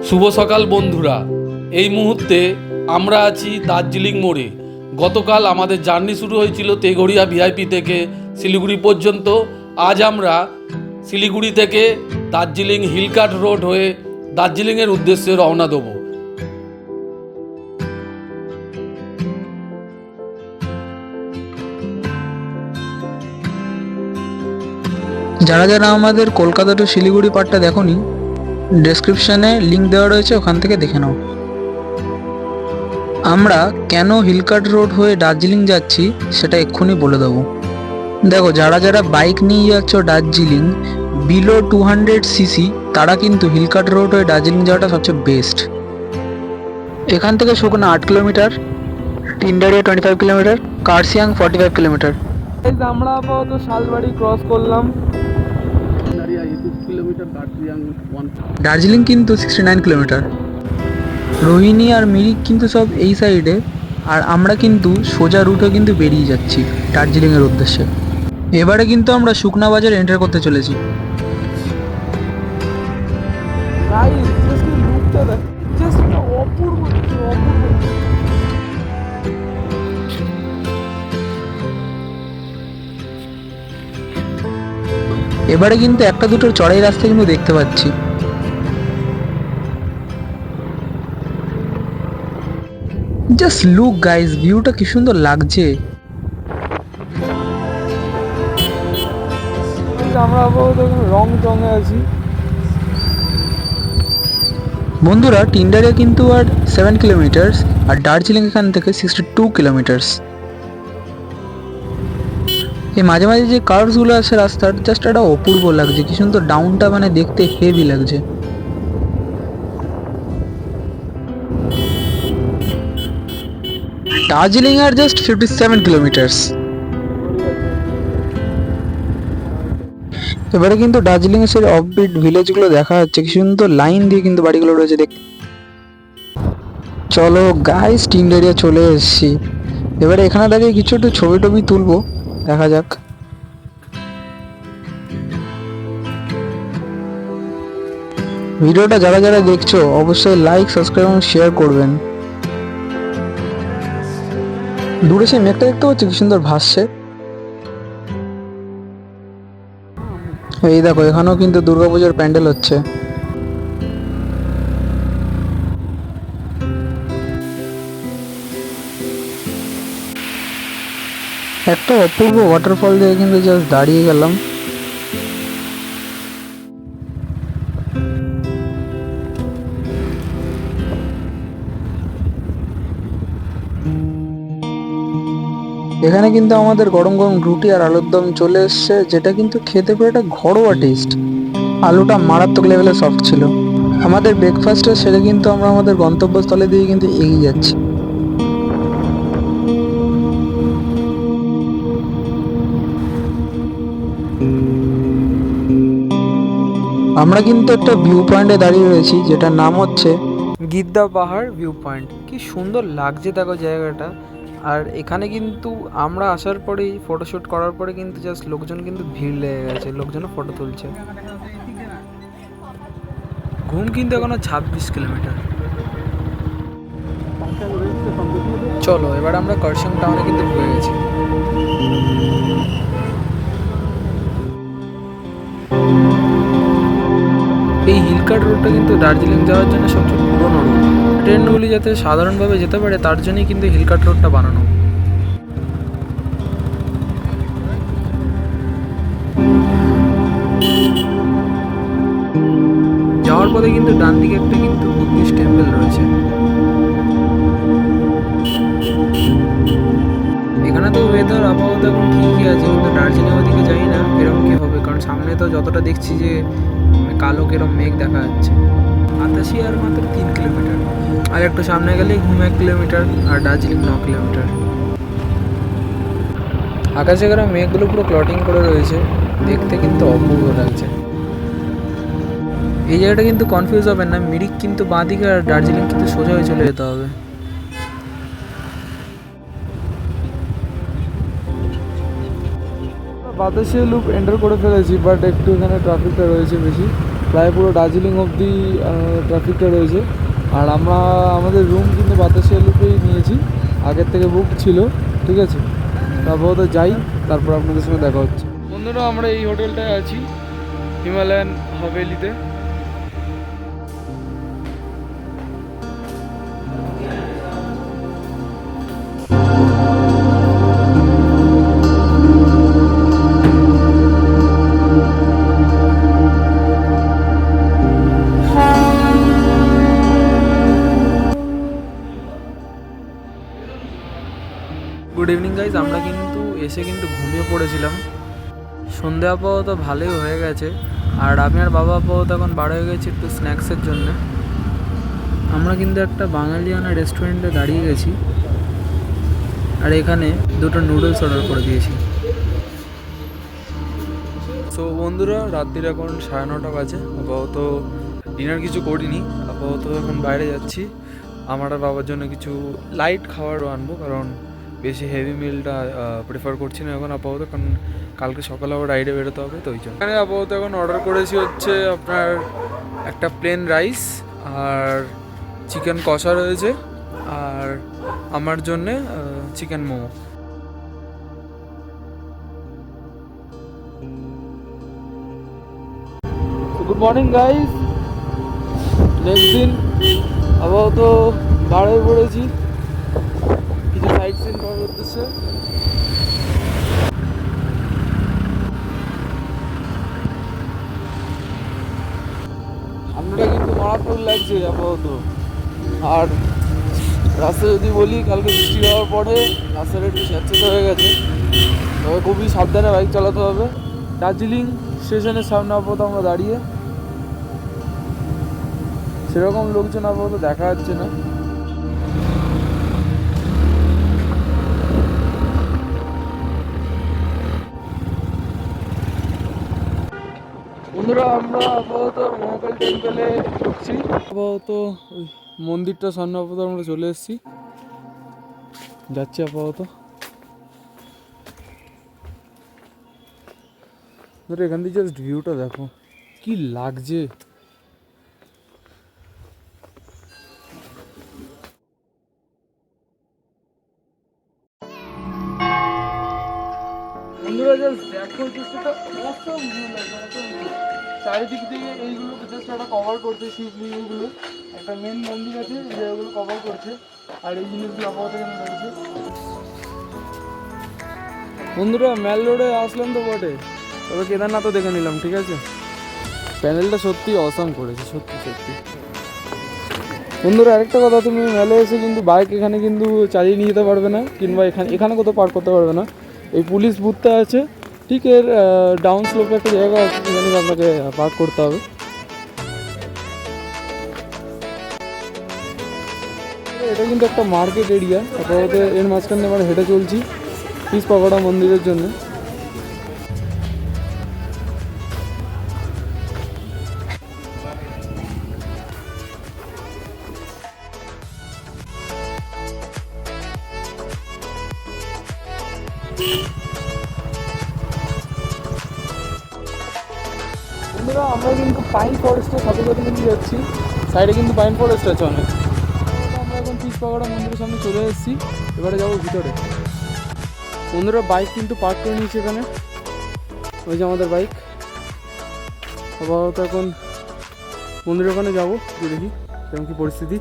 শুভ সকাল বন্ধুরা। এই মুহূর্তে আমরা আছি দার্জিলিং মোড়ে। গতকাল আমাদের জার্নি শুরু হয়েছিল তেঘড়িয়া ভিআইপি থেকে শিলিগুড়ি পর্যন্ত। আজ আমরা শিলিগুড়ি থেকে দার্জিলিং হিলকাট রোড হয়ে দার্জিলিংয়ের উদ্দেশ্যে রওনা দেবো। যারা যারা আমাদের কলকাতা টু শিলিগুড়ি পার্টটা দেখোনি, ডেসক্রিপশনে লিংক দেওয়া রয়েছে, ওখান থেকে দেখে নাও। আমরা কেন হিলকাট রোড হয়ে দার্জিলিং যাচ্ছি সেটা এক্ষুনি বলে দেবো। দেখো, যারা যারা বাইক নিয়ে যাচ্ছ দার্জিলিং বিলো 200 সিসি, তারা কিন্তু হিলকাট রোড হয়ে দার্জিলিং যাওয়াটা সবচেয়ে বেস্ট। এখান থেকে শুকনো 8 কিলোমিটার, টিন্ডারিয়া 25 কিলোমিটার, কার্সিয়াং 45 কিলোমিটার। আমরা আপাতত শালবাড়ি ক্রস করলাম। দার্জিলিং কিন্তু 69 কিলোমিটার। রোহিণী আর মিরিক কিন্তু সব এই সাইডে, আর আমরা কিন্তু সোজা রুটে কিন্তু বেরিয়ে যাচ্ছি দার্জিলিংয়ের উদ্দেশ্যে। এবারে কিন্তু আমরা শুকনা বাজার এন্টার করতে চলেছি। এবারে কিন্তু একটা দুটো চড়াই রাস্তা কিন্তু দেখতে পাচ্ছি। জাস্ট লুক গাইস, ভিউটা কি সুন্দর লাগছে। আমরা আপাতত রং টঙে আছি। বন্ধুরা, টিন্ডারিয়া কিন্তু আর 7 কিলোমিটার, আর দার্জিলিং এখান থেকে 62 কিলোমিটার। এই মাঝে মাঝে যে কার্ভসগুলো আছে রাস্তার, জাস্ট একটা অপূর্ব লাগছে, কি সুন্দর ডাউনটা, মানে দেখতে হেভি লাগছে। দার্জিলিং আর জাস্ট 57 কিলোমিটার। এবারে কিন্তু দার্জিলিং এর সেই অফবিট ভিলেজগুলো দেখা যাচ্ছে, কি সুন্দর লাইন দিয়ে কিন্তু বাড়িগুলো রয়েছে দেখ। চলো গাইস, টিন্ডারিয়া চলে এসেছি। এবারে এখানে দাঁড়িয়ে কিছু একটু ছবি টবি তুলবো, দেখা যাক। ভিডিওটা যারা যারা দেখছো অবশ্যই লাইক, সাবস্ক্রাইব এবং শেয়ার করবেন। দূরে সেই মেঘটা দেখতে পাচ্ছি, কি সুন্দর ভাসছে। এই দেখো, এখানেও কিন্তু দুর্গাপূজার প্যান্ডেল হচ্ছে। একটা অপূর্ব ওয়াটারফল দিয়ে কিন্তু জাস্ট দাঁড়িয়ে গেলাম। এখানে কিন্তু আমাদের গরম গরম রুটি আর আলুর দম চলে এসছে, যেটা কিন্তু খেতে পুরো একটা ঘরোয়া টেস্ট। আলুটা মারাত্মক লেভেলে সফট ছিল। আমাদের ব্রেকফাস্টটা সেরে কিন্তু আমরা আমাদের গন্তব্যস্থলে দিয়ে কিন্তু এগিয়ে যাচ্ছি। আমরা কিন্তু একটা ভিউ পয়েন্টে দাঁড়িয়ে রয়েছি, যেটার নাম হচ্ছে গিদ্দা পাহাড় ভিউ পয়েন্ট। কি সুন্দর লাগছে দেখো জায়গাটা। আর এখানে কিন্তু আমরা আসার পরেই ফটোশ্যুট করার পরে কিন্তু জাস্ট লোকজন কিন্তু ভিড় লেগে গেছে, লোকজনও ফটো তুলছে। ঘুম কিন্তু এখনো 26 কিলোমিটার। চলো এবার আমরা কার্শিয়াং টাউনে কিন্তু ঢুকে গেছি। এই হিলকাট রোডটা কিন্তু দার্জিলিং যাওয়ার জন্য সবচেয়ে পুরনো রোড। ট্রেনগুলি যাতে সাধারণভাবে যেতে পারে তার জন্যই কিন্তু হিলকাট রোডটা বানানো। যাওয়ার পথে কিন্তু ডান দিকে একটা কিন্তু বুদ্ধিস্ট টেম্পল রয়েছে। এখানে তো ওয়েদার আবহাওয়া এখন ঠিকই আছে, কিন্তু দার্জিলিং ওদিকে যাই না এরকম কি হবে, কারণ সামনে তো যতটা দেখছি যে কালো কেরম মেঘ দেখা যাচ্ছে। আতাশি আর মাত্র 3 কিলোমিটার, আর একটু সামনে গেলেই ঘুম 1 কিলোমিটার, আর দার্জিলিং 9 কিলোমিটার। আকাশে করে মেঘগুলো পুরো ক্লটিং করে রয়েছে, দেখতে কিন্তু অপূর্ব লাগছে। এই জায়গাটা কিন্তু কনফিউজ হবেন না, মিরিক কিন্তু বাঁদিকে আর দার্জিলিং কিন্তু সোজা হয়ে চলে যেতে হবে। বাতাসে লুপ এন্টার করে ফেলেছি, বাট একটু এখানে ট্রাফিকটা রয়েছে বেশি। প্রায় পুরো দার্জিলিং অবধি ট্রাফিকটা রয়েছে। আর আমরা আমাদের রুম কিন্তু বাতাসিয়া লুপেই নিয়েছি, আগের থেকে বুক ছিল, ঠিক আছে। তারপর যাই, তারপর আপনাদের সঙ্গে দেখা হচ্ছে। বন্ধুরা আমরা এই হোটেলটায় আছি, হিমালয়ান হাভেলিতে। গুড ইভিনিং গাইজ, আমরা কিন্তু এসে কিন্তু ঘুমিয়ে পড়েছিলাম। সন্ধে আপাতত ভালোই হয়ে গেছে, আর আমি আর বাবা আপাতত এখন বার হয়ে গেছি একটু স্ন্যাক্সের জন্য। আমরা কিন্তু একটা বাঙালিয়ানা রেস্টুরেন্টে দাঁড়িয়ে গেছি, আর এখানে দুটো নুডলস অর্ডার করে দিয়েছি। সো বন্ধুরা, রাত্রির এখন 9:30 বাজে। আপাতত ডিনার কিছু করিনি, আপাতত এখন বাইরে যাচ্ছি। আমার আর বাবার জন্য কিছু লাইট খাবারও আনবো, কারণ বেশি হেভি মিলটা প্রেফার করছি না এখন আপাতত, কারণ কালকে সকালে আবার রাইডে বেরোতে হবে, তো ওই জন্য। এখানে আপাতত এখন অর্ডার করেছি হচ্ছে আপনার একটা প্লেন রাইস, আর চিকেন কষা রয়েছে, আর আমার জন্যে chicken momo. Good morning guys, next দিন আপাতত বার হয়ে পড়েছি কিছু সাইট সিন করার উদ্দেশ্যে। ঠান্ডাটা কিন্তু মারাত্মক লাগছে আপাতত। আর রাস্তা যদি বলি, কালকে বৃষ্টি হওয়ার পরে রাস্তাটা একটু স্যাঁতস্যাঁতে হয়ে গেছে, তবে খুবই সাবধানে বাইক চালাতে হবে। দার্জিলিং স্টেশনের সামনে আপাতত আমরা দাঁড়িয়ে, সেরকম লোকজন আপাতত দেখা যাচ্ছে না। বন্ধুরা আমরা আপাতত মহাকাল টেম্পলে ঢুকছি, আপাতত ওই মন্দিরটা সামনে আপাতত আমরা চলে এসেছি, যাচ্ছি আপাতত। ধরো এখান থেকে জাস্ট ভিউটা দেখো কি লাগছে। বন্ধুরা জাস্ট দেখো, জাস্ট একটা অসম ভিউ লাগছে, চারিদিক থেকে এইগুলোকে জাস্ট একটা কভার করছে, শিবলিঙ্গগুলো, একটা মেন মন্দির আছে যেগুলো কভার করছে, আর এই জিনিসগুলো আপাতত এখানে রয়েছে। বন্ধুরা ম্যাল রোডে আসলাম তো বটে, তবে কেদারনাথও দেখে নিলাম, ঠিক আছে। প্যানেলটা সত্যি অসাম করেছে, সত্যি সত্যি। বন্ধুরা আরেকটা কথা, তুমি মেলে এসে কিন্তু বাইক এখানে কিন্তু চালিয়ে নিয়ে যেতে পারবে না, কিংবা এখানে কোথাও পার্ক করতে পারবে না। এই পুলিশ বুথটা আছে, ঠিক এর ডাউন স্লোপে একটা জায়গা আছে, যেখানে আপনাকে পার্ক করতে হবে। এটা কিন্তু একটা মার্কেট এরিয়া, আপাতত এর মাঝখানে আমরা হেঁটে চলছি ফিশ পাকোড়া মন্দিরের জন্য। বন্ধুরা আমরা কিন্তু পাইন ফরেস্টের সাথে সাথে কিন্তু যাচ্ছি, সাইডে কিন্তু পাইন ফরেস্ট আছে অনেক। আমরা এখন ফিশ পাকোড়া মন্দিরের সামনে চলে এসেছি, এবারে যাবো ভিতরে। বন্ধুরা বাইক কিন্তু পার্ক করে নিয়েছি এখানে, ওই যে আমাদের বাইক। আপাতত এখন মন্দিরের ওখানে যাবো, দেখি কেমন কী পরিস্থিতি।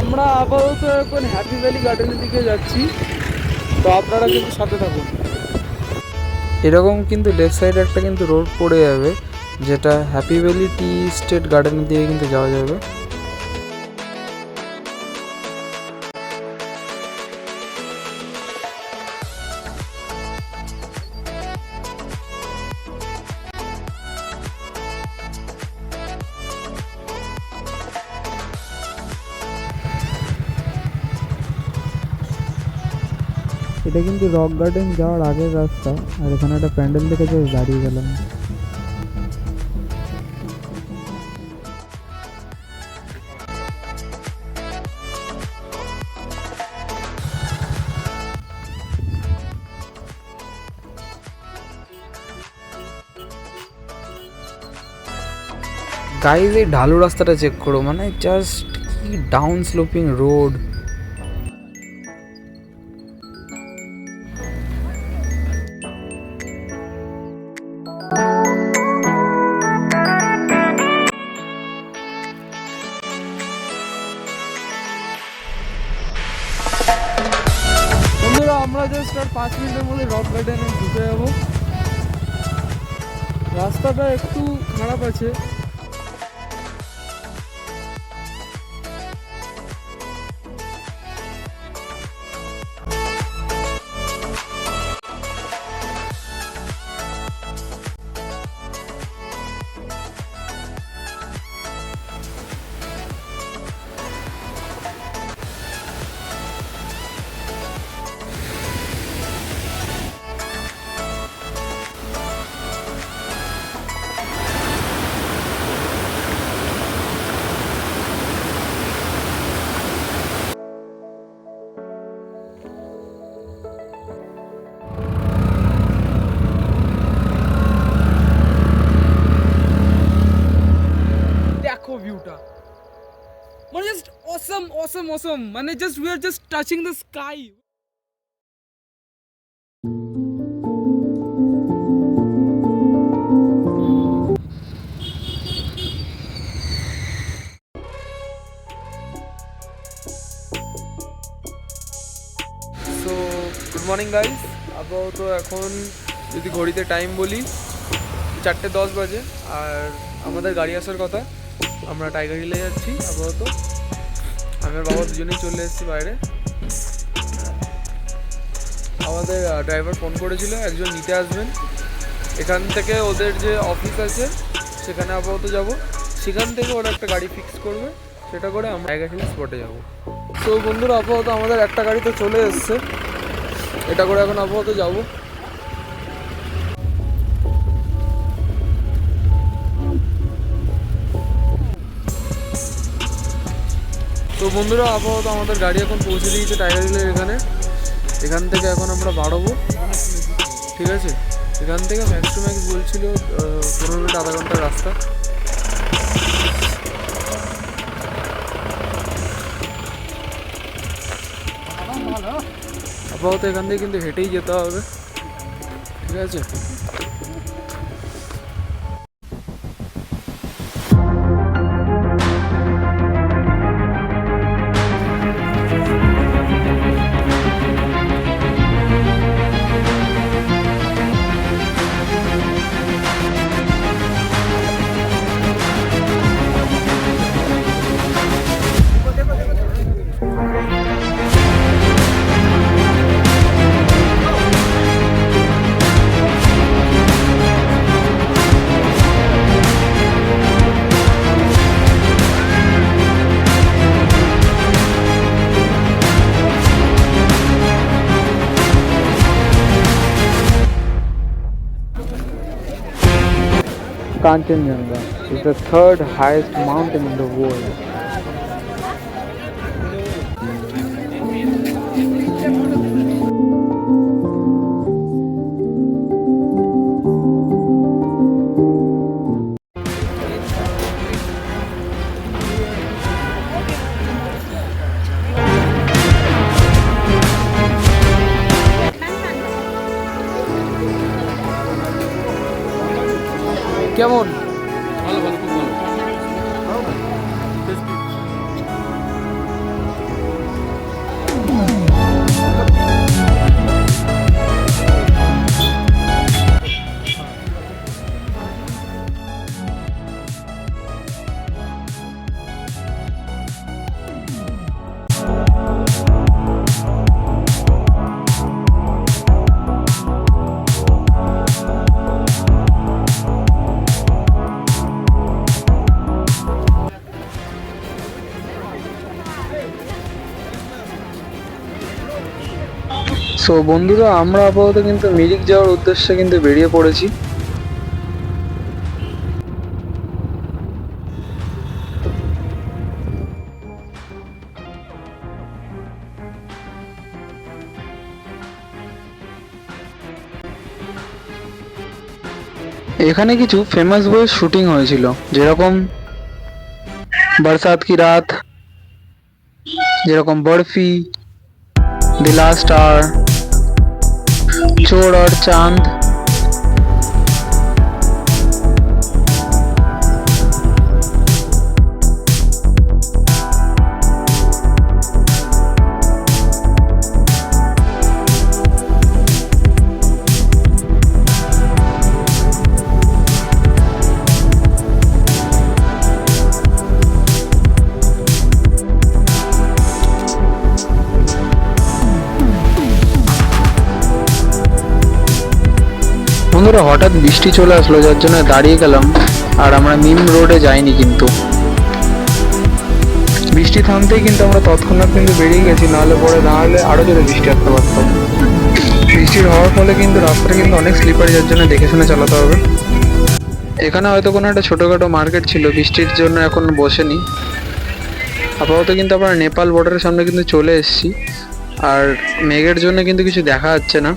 আমরা আপাতত এখন হ্যাপি ভ্যালি গার্ডেনের দিকে যাচ্ছি, তো আপনারা কিন্তু সাথে থাকুন। এরকম কিন্তু লেফট সাইডে একটা কিন্তু রোড পড়ে যাবে, যেটা হ্যাপি ভ্যালি টি স্টেট গার্ডেনের দিকে কিন্তু যাওয়া যাবে। এটা কিন্তু রক গার্ডেন যাওয়ার আগের রাস্তা, আর এখানে একটা প্যান্ডেল দেখে জাস্ট দাঁড়িয়ে গেলাম। গাইজ এই ঢালু রাস্তাটা চেক করো, মানে জাস্ট কি ডাউন স্লোপিং রোড। বন্ধুরা আমরা জাস্ট আর 5 মিনিটের মধ্যে রক গার্ডেনে ঢুকে যাবো। রাস্তাটা একটু খারাপ আছে, দেখো ভিউটা, মানে জাস্ট অসম অসম অসম, মানে just we are just touching the sky. So good morning guys. আপাতত এখন যদি ঘড়িতে টাইম বলি 4:10 বাজে, আর আমাদের গাড়ি আসার কথা। আমরা টাইগার হিলে যাচ্ছি আপাতত। আমি আর বাবা দুজনেই চলে এসেছি বাইরে। আমাদের ড্রাইভার ফোন করেছিল একজন নিতে আসবেন। এখান থেকে ওদের যে অফিস আছে সেখানে আপাতত যাব, সেখান থেকে ওরা একটা গাড়ি ফিক্স করবে, সেটা করে আমরা টাইগার হিল স্পটে যাব। তো বন্ধুরা আপাতত আমাদের একটা গাড়ি তো চলে এসছে, এটা করে এখন আপাতত যাব। তো বন্ধুরা আপাতত আমাদের গাড়ি এখন পৌঁছে দিয়েছে টাইগার হিলের এখানে। এখান থেকে এখন আমরা বাড়াবো, ঠিক আছে? এখান থেকে ম্যাক্স টু ম্যাক্স বলছিল 15 মিনিট আধা ঘন্টার রাস্তা। আপাতত এখান থেকে কিন্তু হেঁটেই যেতে হবে, ঠিক আছে? Kanchenjunga is the third highest mountain in the world. কেমন? ভালো ভালো, খুব ভালো। সো বন্ধুরা আমরা আপাতত কিন্তু মিরিক যাওয়ার উদ্দেশ্যে কিন্তু বেরিয়ে পড়েছি। এখানে কিছু ফেমাস বইয়ের শুটিং হয়েছিল, যেরকম बरसात की रात, যেরকম বরফি, দি লাস্ট আওয়ার, চোর और চাঁদ। বন্ধুরা হঠাৎ বৃষ্টি চলে আসলো, যার জন্য দাঁড়িয়ে গেলাম। আর আমরা মিম রোডে যাইনি, কিন্তু বৃষ্টি থামতেই কিন্তু আমরা তৎক্ষণাৎ কিন্তু বেরিয়ে গেছি, নাহলে পরে দাঁড়ালে আরো জোরে বৃষ্টি আসতে পারতাম। বৃষ্টির হওয়ার ফলে কিন্তু রাস্তাটা কিন্তু অনেক স্লিপারি, যার জন্য দেখে শুনে চালাতে হবে। এখানে হয়তো কোনো একটা ছোটোখাটো মার্কেট ছিল, বৃষ্টির জন্য এখন বসেনি। আপাতত কিন্তু আমরা নেপাল বর্ডারের সামনে কিন্তু চলে এসেছি, আর মেঘের জন্য কিন্তু কিছু দেখা যাচ্ছে না।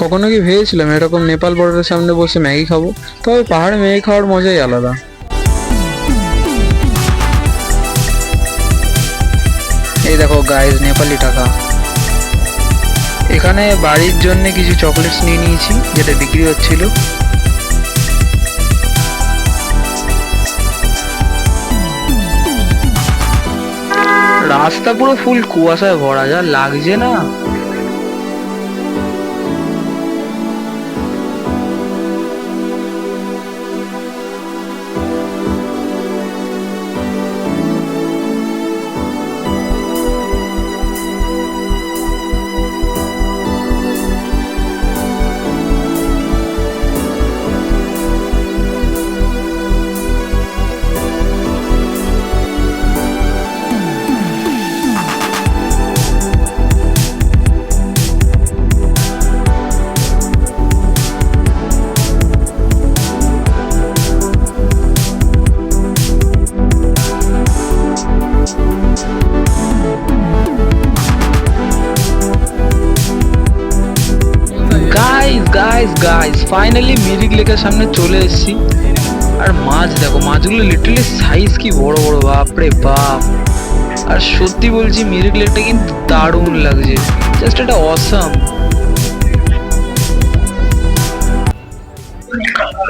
কখনো কি ভেবেছিলাম এরকম নেপাল বর্ডারের সামনে বসে ম্যাগি খাবো? তবে পাহাড়ে ম্যাগি খাওয়ার মজাই আলাদা। এই দেখো গাইস, নেপালি টাকা। এখানে বাড়ির জন্য কিছু চকলেটস নিয়ে নিয়েছি, যেটা বিক্রি হচ্ছিল। রাস্তা পুরো ফুল কুয়াশায় ভরা, যা লাগছে না। গাইস ফাইনালি মিরিক লেকের সামনে চলে এসেছি। আর মাছ দেখো, মাছগুলো লিটারালি সাইজ কি বড় বড়, বাপরে বাপ। আর সত্যি বলছি মিরিক লেকটা কিন্তু দারুণ লাগছে, জাস্ট এটা অসাম।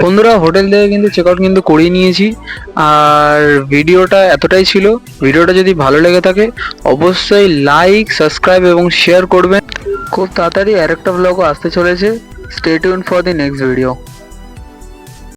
বন্ধুরা হোটেল থেকে কিন্তু চেক আউট কিন্তু করিয়ে নিয়েছি। আর ভিডিওটা এতটাই ছিল। ভিডিওটা যদি ভালো লেগে থাকে অবশ্যই লাইক, সাবস্ক্রাইব এবং শেয়ার করবেন। খুব তাড়াতাড়ি আরেকটা ব্লগও আসতে চলেছে। Stay tuned for the next video.